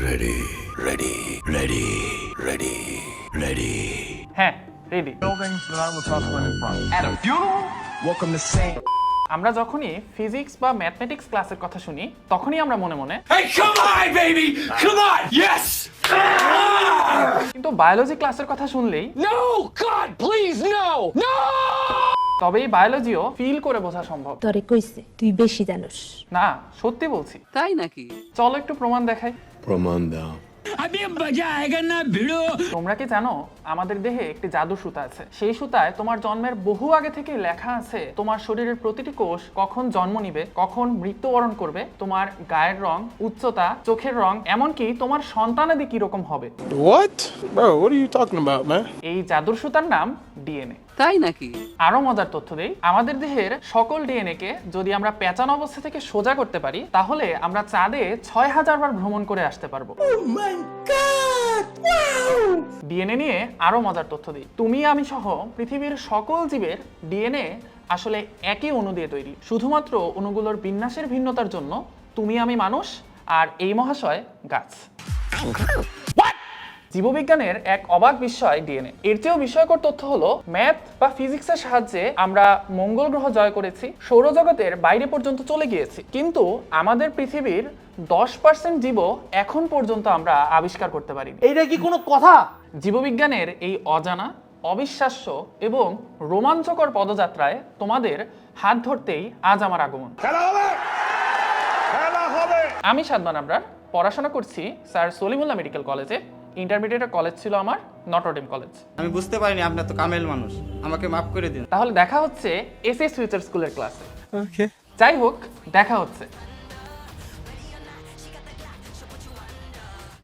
Ready, ready, ready, ready, ready. হ্যাঁ, ready. Buildings that I was hustling in front. At a funeral? Welcome to St. আমরা যখনই physics বা mathematics ক্লাসের কথা শুনি তখনই আমরা মনে মনে Hey, come on, baby! Come on! Yes! কিন্তু বায়োলজি ক্লাসের কথা শুনলেই No! God, please, no! No! তবেই বায়োলজিও ফিল করে বোঝা সম্ভব। তরে কইছে তুই বেশি জানোস। না, সত্যি বলছি। তাই নাকি? চলো একটু প্রমাণ দেখাই। Pramanda. তোমরা কি জানো আমাদের দেহে একটি জাদু সুতা আছে? সেই সুতায় তোমার জন্মের বহু আগে থেকে লেখা আছে তোমার শরীরের প্রতিটি কোষ কখন জন্ম নিবে, কখন মৃত্যুবরণ করবে, তোমার গায়ের রং, উচ্চতা, চোখের রং, এমনকি তোমার সন্তানাদি কিরকম হবে। What? Bro, what are you talking about, man? এই জাদুর সুতার নাম ডিএনএ। তাই নাকি? আরো মজার তথ্য দেই, আমাদের দেহের সকল ডিএনএ কে যদি আমরা পেঁচানো অবস্থা থেকে সোজা করতে পারি তাহলে আমরা চাঁদে 6000 বার ভ্রমণ করে আসতে পারবো। ডিএনএ নিয়ে আরো মজার তথ্য দিই, তুমি আমি সহ পৃথিবীর সকল জীবের ডিএনএ আসলে একই অণু দিয়ে তৈরি। শুধুমাত্র অণুগুলোর বিন্যাসের ভিন্নতার জন্য তুমি আমি মানুষ আর এই মহাশয় গাছ। জীববিজ্ঞানের এক অবাক বিষয় ডিএনএ। এর চেয়েও বিস্ময়কর তথ্য হলো ম্যাথ বা ফিজিক্সের সাহায্যে আমরা মঙ্গল গ্রহ জয় করেছি, সৌরজগতের বাইরে পর্যন্ত চলে গিয়েছি, কিন্তু আমাদের পৃথিবীর 10% জীবও এখন পর্যন্ত আমরা আবিষ্কার করতে পারিনি। এইটা কি কোনো কথা? জীববিজ্ঞানের এই অজানা, অবিশ্বাস্য এবং রোমাঞ্চকর পদযাত্রায় তোমাদের হাত ধরতেই আজ আমার আগমন। আমি সাদমান আবরার, পড়াশোনা করছি স্যার সলিমুল্লাহ মেডিকেল কলেজে। ইন্টারমিডিয়েটের কলেজ ছিল আমার নটরডেম কলেজ। আমি বুঝতে পারিনি আপনার তো কামেল মানুষ, আমাকে মাফ করে দিন। তাহলে দেখা হচ্ছে এসএস ফিউচার স্কুলের ক্লাসে। Okay. যাই হোক, দেখা হচ্ছে।